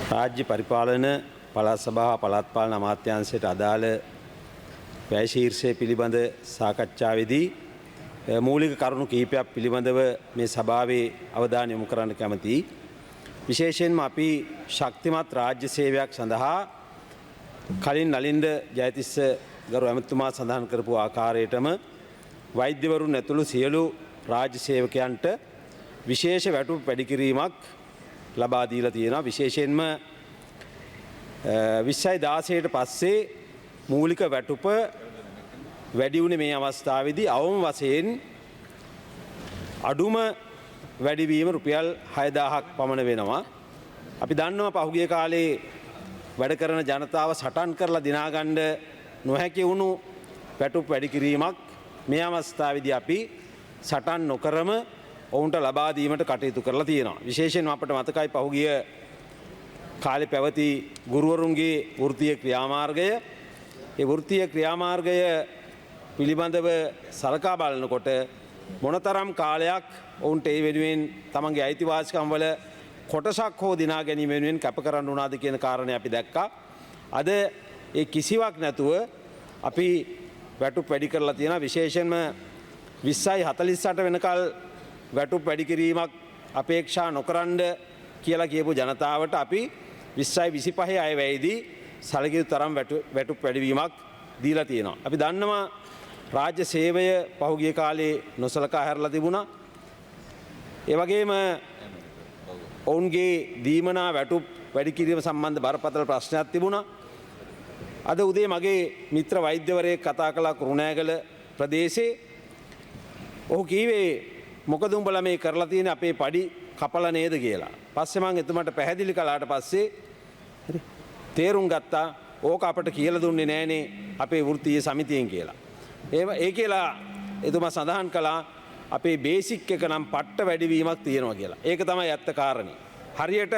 රාජ්‍ය පරිපාලන පළාත් සභාව පළාත් පාලන අමාත්‍යාංශයට අදාළ වැය ශීර්ෂය පිළිබඳ සාකච්ඡාවේදී මූලික කරුණු කිහිපයක් පිළිබඳව මේ සභාවේ අවධානය යොමු කරන්න කැමතියි. විශේෂයෙන්ම අපි ශක්තිමත් රාජ්‍ය සේවයක් සඳහා කලින් නලින්ද ජයතිස්ස ගරු ඇමතුමා සඳහන් කරපු ආකාරයටම වෛද්‍යවරුන් ඇතුළු සියලු රාජ්‍ය සේවකයන්ට විශේෂ වැටුප් වැඩි කිරීමක් ලබා දීලා තියෙනවා. විශේෂයෙන්ම 2016ට පස්සේ මූලික වැටුප වැඩි වුණේ මේ අවස්ථාවේදී අවම වශයෙන් අඩුම වැඩිවීම රුපියල් 6000ක් පමණ වෙනවා. අපි දන්නවා පහුගිය කාලේ වැඩ කරන ජනතාව සටන් කරලා දිනා ගන්න නොහැකි වුණු වැටුප් වැඩි කිරීමක් මේ අවස්ථාවේදී අපි සටන් නොකරම ඔවුන්ට ලබා දීමට කටයුතු කරලා තියෙනවා. විශේෂයෙන්ම අපට මතකයි පහුගිය කාලේ පැවති ගුරුවරුන්ගේ වෘත්තීය ක්‍රියාමාර්ගය. ඒ වෘත්තීය ක්‍රියාමාර්ගය පිළිබඳව සලකා බලනකොට මොනතරම් කාලයක් ඔවුන්ට ඒ වෙනුවෙන් තමන්ගේ අයිතිවාසිකම් වල කොටසක් හෝ දිනා ගැනීම වෙනුවෙන් කැප කරන්න උනාද කියන කාරණේ අපි දැක්කා. අද ඒ කිසිවක් නැතුව අපි වැටුප් වැඩි කරලා තියෙනවා. විශේෂයෙන්ම 20:48 වෙනකල් වැටුප් වැඩි කිරීමක් අපේක්ෂා නොකරන්න කියලා කියපු ජනතාවට අපි 20:25 අයවැයේදී සැලකිය යුතු තරම් වැටුප් වැඩිවීමක් දීලා තියෙනවා. අපි දන්නවා රාජ්‍ය සේවය පහුගිය කාලේ නොසලකා හැරලා තිබුණා. ඒ වගේම ඔවුන්ගේ දීමනා වැටුප් වැඩි කිරීම සම්බන්ධ බරපතල ප්‍රශ්නයක් තිබුණා. අද උදේ මගේ මිත්‍ර වෛද්‍යවරයෙක් කතා කළා කුරුණෑගල ප්‍රදේශයේ. ඔහු කීවේ මොකද උඹලා මේ කරලා තියෙන්නේ අපේ පඩි කපලා නේද කියලා. පස්සේ මම එතුමාට පැහැදිලි කළාට පස්සේ හරි තේරුම් ගත්තා ඕක අපට කියලා දුන්නේ නෑනේ අපේ වෘත්තීය සමිතියෙන් කියලා. ඒ කියලා එතුමා සඳහන් කළා අපේ බේසික් එක නම් පට්ට වැඩිවීමක් තියෙනවා කියලා. ඒක තමයි ඇත්ත කාරණේ. හරියට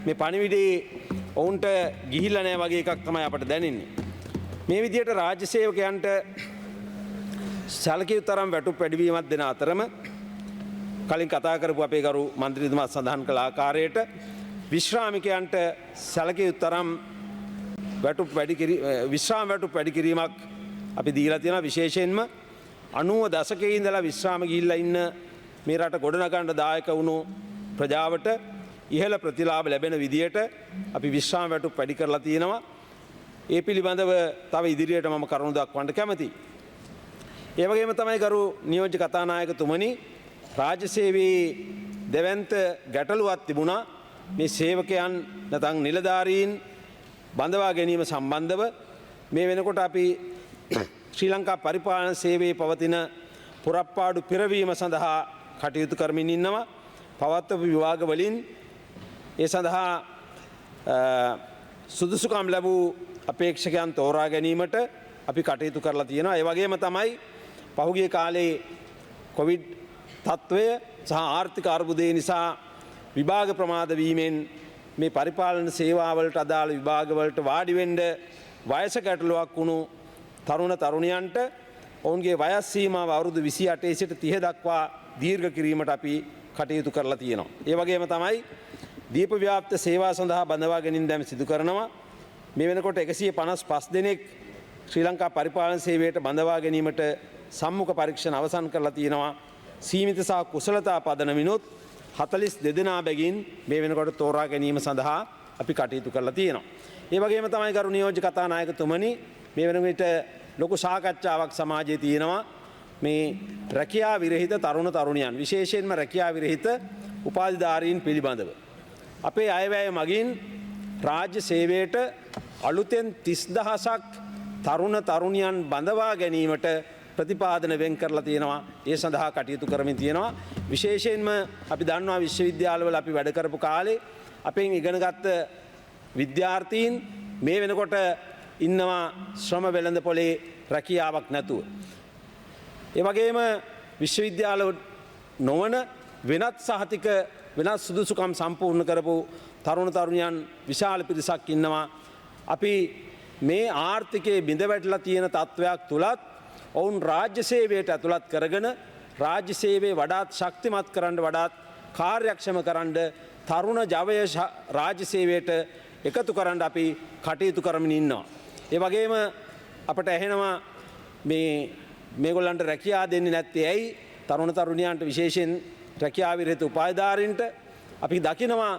මේ පණිවිඩේ ඔවුන්ට ගිහිල්ලා නැහැ වගේ එකක් තමයි අපට දැනෙන්නේ. මේ විදිහට රාජ්‍ය සේවකයන්ට සැලකිය යුතු තරම් වැටුප් වැඩිවීමක් දෙන අතරම කලින් කතා කරපු අපේ ගරු මන්ත්‍රීතුමා සඳහන් කළ ආකාරයට විශ්‍රාමිකයන්ට සැලකිය යුතු තරම් විශ්‍රාම වැටුප් වැඩි කිරීමක් අපි දීලා තියෙනවා. විශේෂයෙන්ම 90 දශකයේ ඉඳලා විශ්‍රාම ගිහිල්ලා ඉන්න මේ රට ගොඩනගන්න දායක වුණු ප්‍රජාවට ඉහළ ප්‍රතිලාභ ලැබෙන විදියට අපි විශ්‍රාම වැටුප් වැඩි කරලා තියෙනවා. ඒ පිළිබඳව තව ඉදිරියට මම කරුණු දක්වන්න කැමතියි. ඒ වගේම තමයි ගරු නියෝජ්‍ය කතානායකතුමනි රාජ්‍ය සේවයේ දෙවන්ත ගැටලුවක් තිබුණා. මේ සේවකයන් නැත්නම් නිලධාරීන් බඳවා ගැනීම සම්බන්ධව මේ වෙනකොට අපි ශ්‍රී ලංකා පරිපාලන සේවයේ පවතින පුරප්පාඩු පිරවීම සඳහා කටයුතු කරමින් ඉන්නවා. පවත්වපු විභාග වලින් ඒ සඳහා සුදුසුකම් ලැබූ අපේක්ෂකයන් තෝරා ගැනීමට අපි කටයුතු කරලා තියෙනවා. ඒ වගේම තමයි පහුගිය කාලේ කොවිඩ් තත්ත්වය සහ ආර්ථික අර්බුදය නිසා විභාග ප්‍රමාද වීමෙන් මේ පරිපාලන සේවාවලට අදාළ විභාගවලට වාඩි වෙන්න වයස ගැටලුවක් වුණු තරුණ තරුණියන්ට ඔවුන්ගේ වයස් සීමාව අවුරුදු 28 සිට 30 දක්වා දීර්ඝ කිරීමට අපි කටයුතු කරලා තියෙනවා. ඒ වගේම තමයි දීප ව්‍යාප්ත සේවා සඳහා බඳවා ගැනීම දැන් සිදු කරනවා. මේ වෙනකොට 155 දෙනෙක් ශ්‍රී ලංකා පරිපාලන සේවයට බඳවා ගැනීමට සම්මුඛ පරීක්ෂණ අවසන් කරලා තියෙනවා. සීමිත සහ කුසලතා පදනමිනුත් 42 දෙනා බැගින් මේ වෙනකොට තෝරා ගැනීම සඳහා අපි කටයුතු කරලා තියෙනවා. ඒ වගේම තමයි ගරු නියෝජ්‍ය කතානායකතුමනි මේ වෙන විට ලොකු සාකච්ඡාවක් සමාජයේ තියෙනවා මේ රැකියා විරහිත තරුණ තරුණියන් විශේෂයෙන්ම රැකියා විරහිත උපාධිධාරීන් පිළිබඳව. අපේ අයවැය මගින් රාජ්‍ය සේවයට අලුතෙන් 30000ක් තරුණ තරුණියන් බඳවා ගැනීමට ප්‍රතිපාදන වෙන් කරලා තියෙනවා. ඒ සඳහා කටයුතු කරමින් තියෙනවා. විශේෂයෙන්ම අපි දන්නවා විශ්වවිද්‍යාලවල අපි වැඩ කරපු කාලේ අපෙන් ඉගෙනගත්ත විද්‍යාර්ථීන් මේ වෙනකොට ඉන්නවා ශ්‍රම වෙළඳ පොලේ රැකියාවක් නැතුව. ඒ වගේම විශ්වවිද්‍යාල නොවන වෙනත් සහතික වෙනත් සුදුසුකම් සම්පූර්ණ කරපු තරුණ තරුණියන් විශාල පිරිසක් ඉන්නවා. අපි මේ ආර්ථිකයේ බිඳ වැටලා තියෙන තත්ත්වයක් තුලත් ඔවුන් රාජ්‍ය සේවයට ඇතුළත් කරගෙන රාජ්‍ය සේවයේ වඩාත් ශක්තිමත් කරන්න වඩාත් කාර්යක්ෂම කරන්න තරුණ ජවය රාජ්‍ය සේවයට එකතු කරන්න අපි කටයුතු කරමින් ඉන්නවා. ඒ වගේම අපට ඇහෙනවා මේගොල්ලන්ට රැකියා දෙන්නේ නැත්තේ ඇයි? තරුණ තරුණියන්ට විශේෂයෙන් රැකියා විරහිත උපාධිධාරීන්ට අපි දකිනවා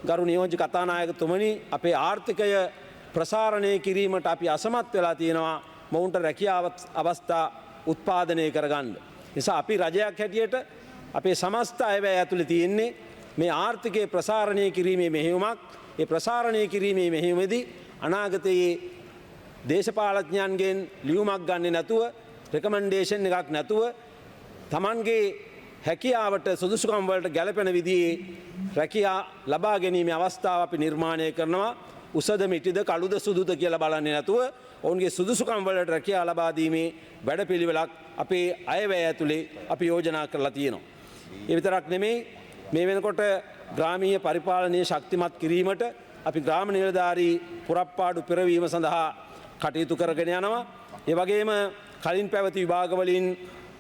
ගරු නියෝජ්‍ය කතානායකතුමනි අපේ ආර්ථිකය ප්‍රසාරණය කිරීමට අපි අසමත් වෙලා තියෙනවා මොවුන්ට රැකියාව අවස්ථා උත්පාදනය කරගන්න. නිසා අපි රජයක් හැටියට අපේ සමස්ත අයවැය ඇතුළේ තියෙන්නේ මේ ආර්ථිකයේ ප්‍රසාරණය කිරීමේ මෙහෙයුමක්. ඒ ප්‍රසාරණය කිරීමේ මෙහෙයුමේදී අනාගතයේ දේශපාලඥයන්ගෙන් ලියුමක් ගන්නේ නැතුව රෙකමෙන්ඩේෂන් එකක් නැතුව Tamanගේ හැකියාවට සුදුසුකම් වලට ගැලපෙන විදිහේ රැකියා ලබා ගැනීමේ අවස්ථාව අපි නිර්මාණය කරනවා. උසද මිටිද කළුද සුදුද කියලා බලන්නේ නැතුව ඔවුන්ගේ සුදුසුකම් වලට රැකියා ලබා දීමේ වැඩපිළිවෙලක් අපේ අයවැය ඇතුලේ අපි යෝජනා කරලා තියෙනවා. ඒ විතරක් නෙමෙයි මේ වෙනකොට ග්‍රාමීය පරිපාලනයේ ශක්තිමත් කිරීමට අපි ග්‍රාම නිලධාරී පුරප්පාඩු පෙරවීම සඳහා කටයුතු කරගෙන යනවා. ඒ වගේම කලින් පැවති විභාගවලින්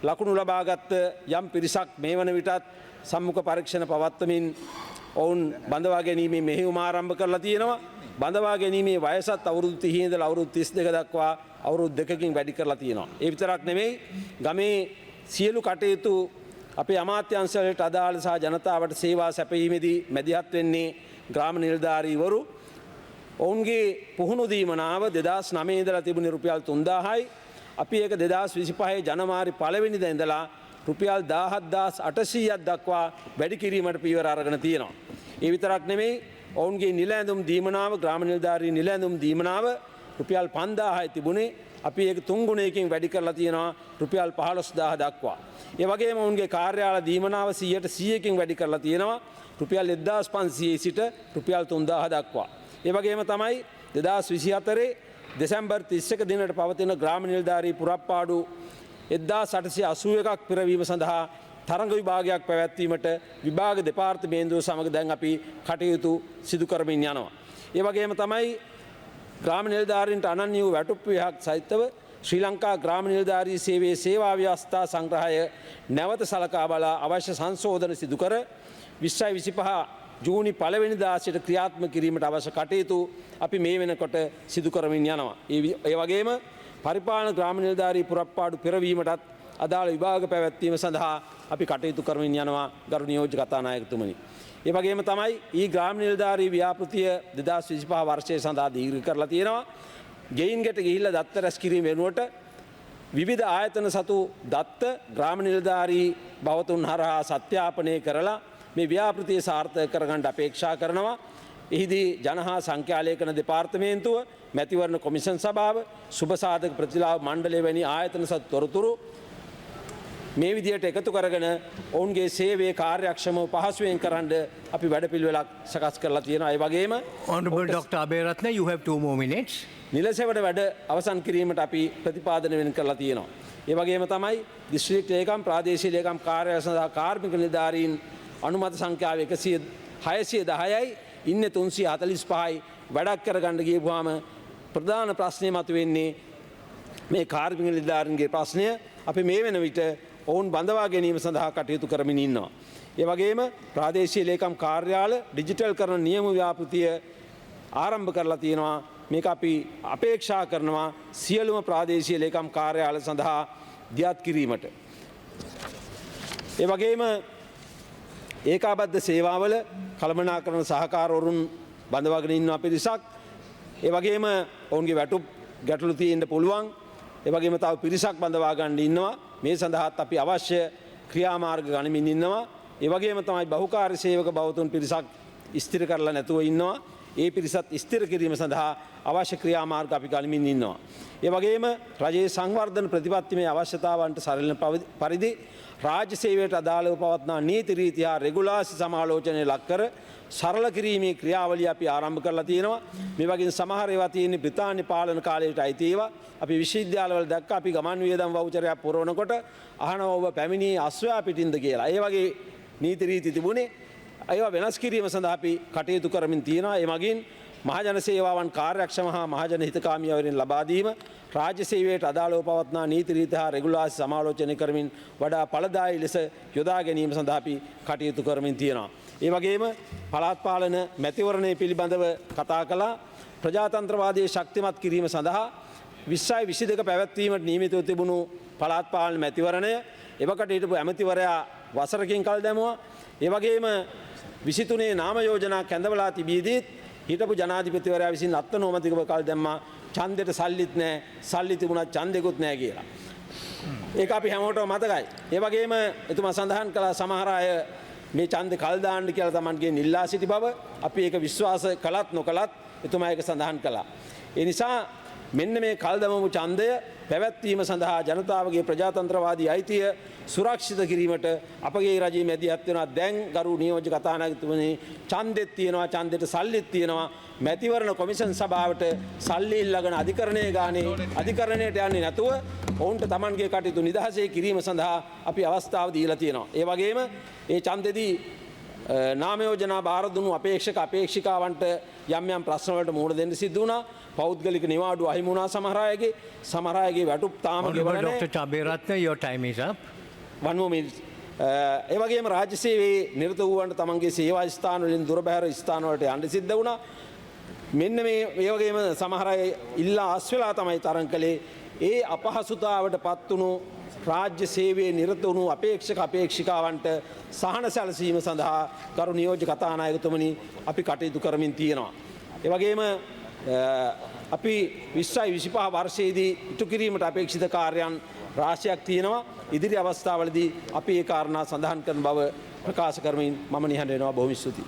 ලකුණු ලබාගත් යම් පිරිසක් මේ වන විටත් සම්මුඛ පරීක්ෂණ පවත්වමින් ඔවුන් බඳවා ගැනීමේ මෙහෙයුම ආරම්භ කරලා තියෙනවා. බඳවා ගැනීමේ වයසත් අවුරුදු 30 ඉඳලා අවුරුදු 32 දක්වා අවුරුදු 2කින් වැඩි කරලා තියෙනවා. ඒ විතරක් නෙමෙයි ගමේ සියලු කටයුතු අපේ අමාත්‍යාංශවලට අදාළ සහ ජනතාවට සේවා සැපයීමේදී මැදිහත් වෙන්නේ ග්‍රාම නිලධාරීවරු. ඔවුන්ගේ පුහුණු දීමනාව 2009 ඉඳලා තිබුණේ රුපියල් 3000යි. අපි ඒක 2025 ජනවාරි 1 වෙනිදා ඉඳලා රුපියල් 17800ක් දක්වා වැඩි කිරීමට පියවර අරගෙන තියෙනවා. ඒ විතරක් නෙමෙයි ඔවුන්ගේ නිල ඇඳුම් දීමනාව ග්‍රාම නිලධාරී නිල ඇඳුම් දීමනාව රුපියල් 5000යි තිබුණේ. අපි ඒක 3 ගුණයකින් වැඩි කරලා තියෙනවා රුපියල් 15000 දක්වා. ඒ වගේම ඔවුන්ගේ කාර්යාල දීමනාව 100%කින් වැඩි කරලා තියෙනවා රුපියල් 1500 සිට රුපියල් 3000 දක්වා. ඒ වගේම තමයි 2024 දෙසැම්බර් 31 දිනට පවතින ග්‍රාම නිලධාරී පුරප්පාඩු 1881ක් පෙරවීම සඳහා තරඟ විභාගයක් පැවැත්වීමට විභාග දෙපාර්තමේන්තුව සමග දැන් අපි කටයුතු සිදු කරමින් යනවා. ඒ වගේම තමයි ග්‍රාම නිලධාරීන්ට අනන්‍ය වූ වැටුප් විහක් සහිතව ශ්‍රී ලංකා ග්‍රාම නිලධාරී සේවයේ සේවා ව්‍යවස්ථා සංග්‍රහය නැවත සලකා බලා අවශ්‍ය සංශෝධන සිදු කර 2025 ජූනි 1 වෙනිදා සිට ක්‍රියාත්මක කිරීමට අවශ්‍ය කටයුතු අපි මේ වෙනකොට සිදු කරමින් යනවා. ඒ වගේම පරිපාලන ග්‍රාම නිලධාරී පුරප්පාඩු පෙරවීමටත් අදාළ විභාග පැවැත්වීම සඳහා අපි කටයුතු කරමින් යනවා ගරු නියෝජ්‍ය කතානායකතුමනි. ඒ වගේම තමයි ඊ ග්‍රාම නිලධාරී ව්‍යාපෘතිය 2025 වර්ෂය සඳහා දීර්ඝ කරලා තියෙනවා. ගෙයින්ගට ගිහිල්ලා දත්ත රැස් කිරීම වෙනුවට විවිධ ආයතන සතු දත්ත ග්‍රාම නිලධාරී බවතුන් හරහා සත්‍යාපනය කරලා මේ ව්‍යාපෘතිය සාර්ථක කරගන්න අපේක්ෂා කරනවා. එහිදී ජන හා සංඛ්‍යාලේඛන දෙපාර්තමේන්තුව, මැතිවරණ කොමිෂන් සභාව, සුබසාධක ප්‍රතිලාභ මණ්ඩලය වැනි ආයතන සතු තොරතුරු මේ විදියට එකතු කරගෙන ඔවුන්ගේ සේවයේ කාර්යක්ෂමව පහසුවෙන් කරන්න අපි වැඩපිළිවෙලක් සකස් කරලා තියෙනවා. ඒ වගේම Honorable Dr. Aberathne, you have 2 more minutes. නිලසේවන වැඩ අවසන් කිරීමට අපි ප්‍රතිපාදනය වෙන කරලා තියෙනවා. ඒ වගේම තමයි දිස්ත්‍රික් ලේකම් ප්‍රාදේශීය ලේකම් කාර්යාලය සඳහා කාර්මික නිලධාරීන් අනුමත සංඛ්‍යාව 610යි ඉන්නේ 345යි වැඩක් කරගන්න ගියපුවාම ප්‍රධාන ප්‍රශ්නේ මතුවෙන්නේ මේ කාර්මික නිලධාරීන්ගේ ප්‍රශ්නය. අපි මේ වෙන විට ඔවුන් බඳවා ගැනීම සඳහා කටයුතු කරමින් ඉන්නවා. ඒ වගේම ප්‍රාදේශීය ලේකම් කාර්යාල ඩිජිටල් කරන නියම ව්‍යාපෘතිය ආරම්භ කරලා තියෙනවා. මේක අපි අපේක්ෂා කරනවා සියලුම ප්‍රාදේශීය ලේකම් කාර්යාල සඳහා දියත් කිරීමට. ඒ වගේම ඒකාබද්ධ සේවාවල කළමනාකරන සහකාරවරුන් බඳවාගෙන ඉන්න පිරිසක්. ඒ වගේම ඔවුන්ගේ වැටුප් ගැටලු තියෙන්න පුළුවන්. ඒ වගේම තව පිරිසක් බඳවා ගන්න ඉන්නවා. මේ සඳහාත් අපි අවශ්‍ය ක්‍රියාමාර්ග ගනිමින් ඉන්නවා. ඒ වගේම තමයි බහුකාර්ය සේවක බවතුන් පිරිසක් ස්ථිර කරලා නැතුව ඉන්නවා. ඒ පිරිසත් ස්ථිර කිරීම සඳහා අවශ්‍ය ක්‍රියාමාර්ග අපි ගනිමින් ඉන්නවා. ඒ වගේම රජයේ සංවර්ධන ප්‍රතිපත්තිමය අවශ්‍යතාවන්ට සරිලන පරිදි රාජ්‍ය සේවයට අදාළව පවත්නා නීති රීති හා රෙගුලාසි සමාලෝචනය ලක් කර සරල කිරීමේ ක්‍රියාවලිය අපි ආරම්භ කරලා තියෙනවා. මේ වගේ සමහර ඒවා තියෙන්නේ බ්‍රිතාන්‍ය පාලන කාලයට අයිති ඒවා. අපි විශ්වවිද්‍යාලවල දැක්ක අපි ගමන් වියදම් වවුචරයක් පුරවනකොට අහනවා ඔබ පැමිණි අස්වැයා පිටින්ද කියලා. ඒ වගේ නීති රීති තිබුණේ. ඒවා වෙනස් කිරීම සඳහා අපි කටයුතු කරමින් තියෙනවා. ඒ මගින් මහජන සේවාවන් කාර්යක්ෂම හා මහජන හිතකාමීවරින් ලබා දීම, රාජ්‍ය සේවයට අදාළව පවත්නා නීති රීති හා රෙගුලාසි සමාලෝචනය කරමින් වඩා ඵලදායී ලෙස යොදා ගැනීම සඳහා අපි කටයුතු කරමින් තියෙනවා. ඒ වගේම පළාත් පාලන මැතිවරණය පිළිබඳව කතා කළා. ප්‍රජාතන්ත්‍රවාදයේ ශක්තිමත් කිරීම සඳහා 2022 පැවැත්වීමට නියමිතව තිබුණු පළාත් පාලන මැතිවරණය එවකට හිටපු ඇමතිවරයා වසරකින් කල් දැමුවා. ඒ වගේම 23 නාම යෝජනා කැඳවලා තිබීදීත් හිටපු ජනාධිපතිවරයා විසින් අත්නෝමතිකව කල් දැම්මා ඡන්දෙට සල්ලිත් නැහැ, සල්ලි තිබුණත් ඡන්දෙකුත් නැහැ කියලා. ඒක අපි හැමෝටම මතකයි. ඒ වගේම එතුමා සඳහන් කළා සමහර අය මේ ඡන්දේ කල් දාන්න කියලා Tamanගෙන් ඉල්ලා සිටි බව. අපි ඒක විශ්වාස කළත් නොකළත් එතුමා ඒක සඳහන් කළා. ඒ නිසා මෙන්න මේ කල් දමපු ඡන්දය පැවැත්වීම සඳහා ජනතාවගේ ප්‍රජාතන්ත්‍රවාදී අයිතිය සුරක්ෂිත කිරීමට අපගේ රජයේ මැදිහත් වෙනවා. දැන් ගරු නියෝජ්‍ය කතානායකතුමනි ඡන්දෙත් තියෙනවා, ඡන්දෙට සල්ලිත් තියෙනවා. මැතිවරණ කොමිෂන් සභාවට සල්ලි ඉල්ලගෙන අධිකරණයේ ගානේ අධිකරණයට යන්නේ නැතුව ඔවුන්ට Tamanගේ කටයුතු නිදහසේ කිරීම සඳහා අපි අවස්ථාව දීලා තියෙනවා. ඒ වගේම ඒ ඡන්දෙදී නාම යෝජනා බාර දුණු අපේක්ෂක අපේක්ෂිකාවන්ට යම් යම් ප්‍රශ්න වලට මුහුණ දෙන්න සිදු වුණා. පෞද්ගලික නිවාඩු අහිමි වුණා සමහර අයගේ වැටුප් තාම ගෙවන්නේ නැහැ. Dr. Aberatne, your time is up. One more minute. ඒ වගේම රාජ්‍ය සේවයේ නිරත වූවන්ට තමන්ගේ සේවා ස්ථාන වලින් දුර බැහැර ස්ථාන වලට යන්න සිද්ධ වුණා. මෙන්න මේ වගේම සමහර අය ඉල්ලා ආස් වෙලා තමයි තරම් කළේ. ඒ අපහසුතාවට පත් වුණු රාජ්‍ය සේවයේ නිරත වුණු අපේක්ෂක අපේක්ෂිකාවන්ට සහන සැලසීම සඳහා ගරු නියෝජ්‍ය කතානායකතුමනි අපි කටයුතු කරමින් තියෙනවා. ඒ වගේම අපි 2025 වර්ෂයේදී ඉටු කිරීමට අපේක්ෂිත කාර්යයන් රාශියක් තියෙනවා. ඉදිරි අවස්ථාවලදී අපි ඒ කාරණා සඳහන් කරන බව ප්‍රකාශ කරමින් මම නිහඬ වෙනවා. බොහොම ස්තුතියි.